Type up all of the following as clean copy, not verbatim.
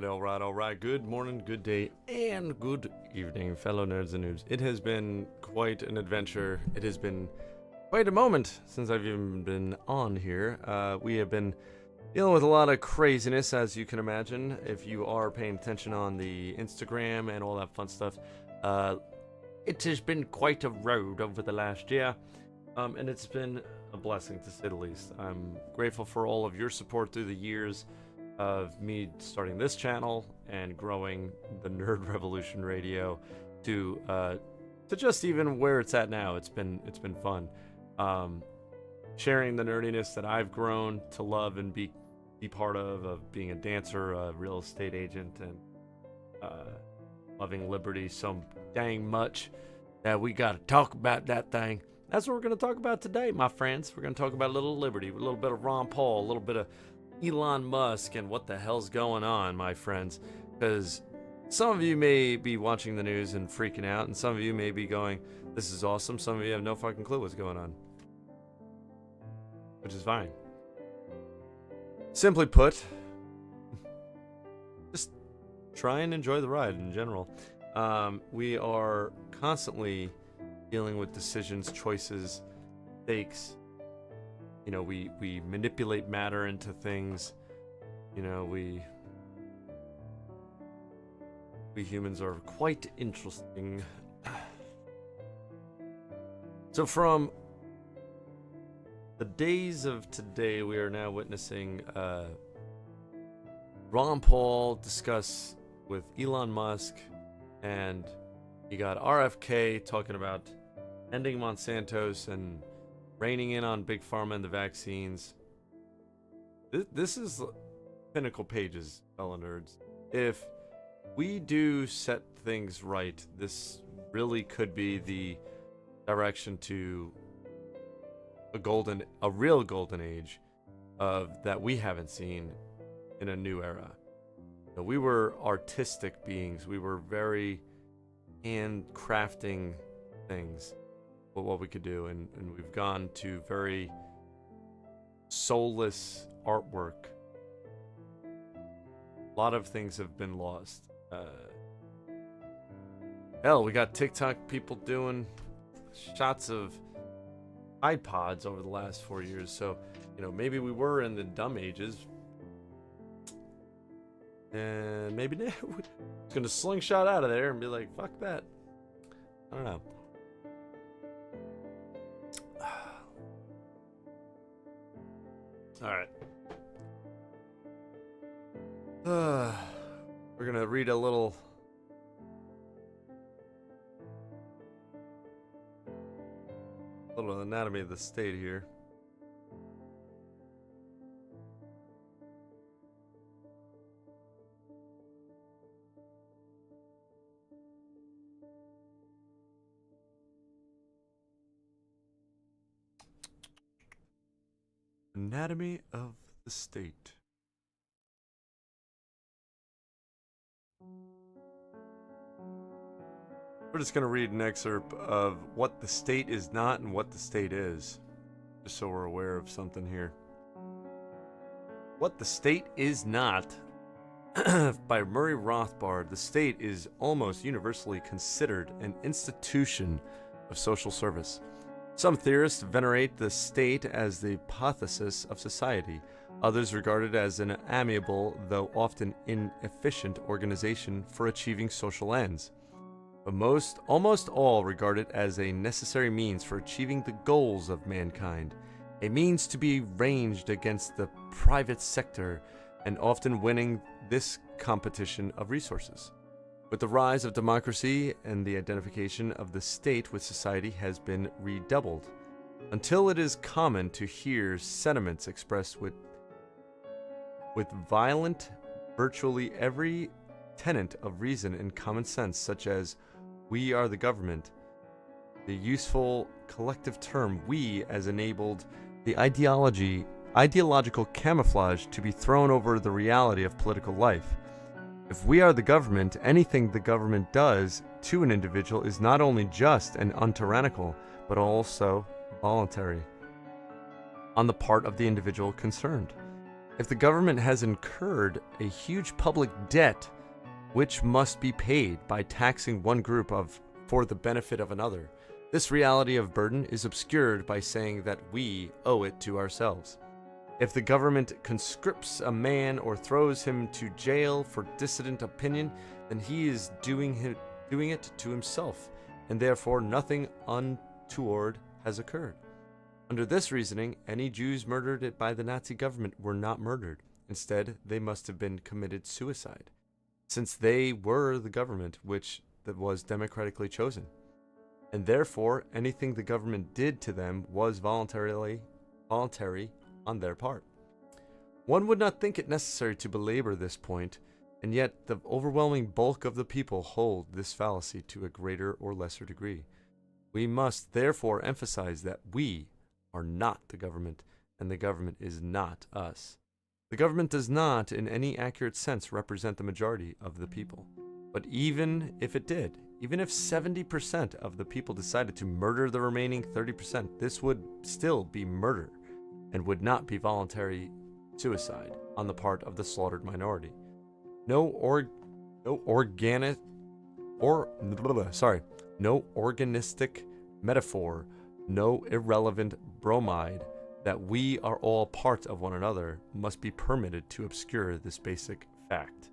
all right. Good morning, good day, and good evening, fellow nerds and noobs. It has been quite an adventure. It has been quite a moment since I've even been on here. We have been dealing with a lot of craziness, as you can imagine, if you are paying attention on the Instagram and all that fun stuff. It has been quite a road over the last year, and it's been a blessing, to say the least. I'm grateful for all of your support through the years of me starting this channel and growing the Nerd Revolution Radio to just even where it's at now. It's been fun, sharing the nerdiness that I've grown to love and be part of being a dancer, a real estate agent, and loving liberty so dang much that we got to talk about that thing. That's what we're going to talk about today, my friends. We're going to talk about a little liberty, a little bit of Ron Paul, a little bit of Elon Musk, and what the hell's going on, my friends. Because some of you may be watching the news and freaking out, and some of you may be going, this is awesome. Some of you have no fucking clue what's going on, which is fine. Simply put, just try and enjoy the ride in general. We are constantly dealing with decisions, choices, stakes. You know, we manipulate matter into things. You know, we humans are quite interesting. So from the days of today, we are now witnessing Ron Paul discuss with Elon Musk, and you got RFK talking about ending Monsanto's and reining in on Big Pharma and the vaccines. This is pinnacle pages, fellow nerds. If we do set things right, this really could be the direction to a real golden age of that we haven't seen in a new era. You know, we were artistic beings. We were very handcrafting things, what we could do, and we've gone to very soulless artwork. A lot of things have been lost. Hell, we got TikTok people doing shots of iPods over the last 4 years, so you know, maybe we were in the dumb ages, and maybe now we're gonna slingshot out of there and be like, fuck that. I don't know. Alright. We're gonna read a little anatomy of the state here. Anatomy of the state. We're just going to read an excerpt of what the state is not and what the state is, just so we're aware of something here. What the state is not, by Murray Rothbard. The state is almost universally considered an institution of social service. Some theorists venerate the state as the apotheosis of society. Others regard it as an amiable, though often inefficient, organization for achieving social ends. But almost all regard it as a necessary means for achieving the goals of mankind, a means to be ranged against the private sector, and often winning this competition of resources. With the rise of democracy and the identification of the state with society has been redoubled, until it is common to hear sentiments expressed with virtually every tenet of reason and common sense, such as "we are the government." The useful collective term "we" as enabled the ideological camouflage to be thrown over the reality of political life. If we are the government, anything the government does to an individual is not only just and untyrannical, but also voluntary on the part of the individual concerned. if the government has incurred a huge public debt which must be paid by taxing one group for the benefit of another, this reality of burden is obscured by saying that we owe it to ourselves. If the government conscripts a man or throws him to jail for dissident opinion, then he is doing it to himself, and therefore nothing untoward has occurred. Under this reasoning, any Jews murdered by the Nazi government were not murdered. Instead, they must have been committed suicide, since they were the government that was democratically chosen. And therefore, anything the government did to them was voluntary on their part. One would not think it necessary to belabor this point, and yet the overwhelming bulk of the people hold this fallacy to a greater or lesser degree. We must therefore emphasize that we are not the government, and the government is not us. The government does not, in any accurate sense, represent the majority of the people. But even if it did, even if 70% of the people decided to murder the remaining 30%, this would still be murder and would not be voluntary suicide on the part of the slaughtered minority. No organistic metaphor, no irrelevant bromide that we are all part of one another must be permitted to obscure this basic fact.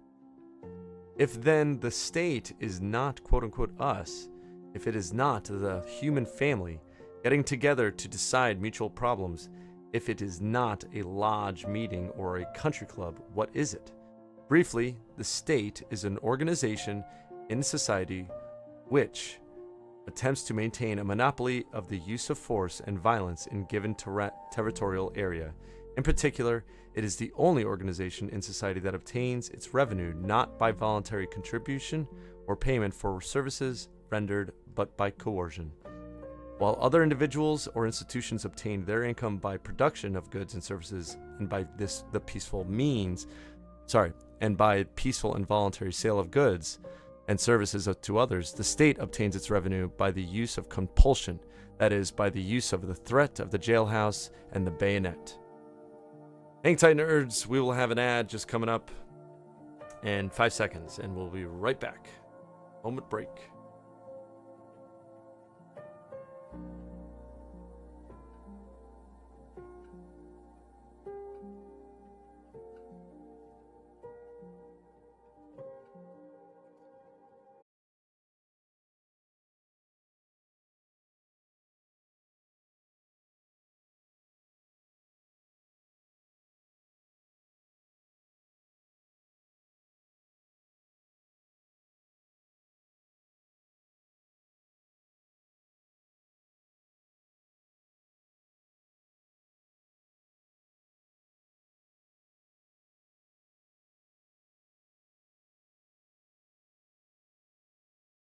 If then the state is not quote-unquote us, if it is not the human family getting together to decide mutual problems, if it is not a lodge meeting or a country club, what is it? Briefly, the state is an organization in society which attempts to maintain a monopoly of the use of force and violence in given territorial area. In particular, it is the only organization in society that obtains its revenue not by voluntary contribution or payment for services rendered, but by coercion. While other individuals or institutions obtain their income by production of goods and services and by peaceful and voluntary sale of goods and services to others, the state obtains its revenue by the use of compulsion, that is, by the use of the threat of the jailhouse and the bayonet. Hang tight, nerds. We will have an ad just coming up in 5 seconds, and we'll be right back. Moment break.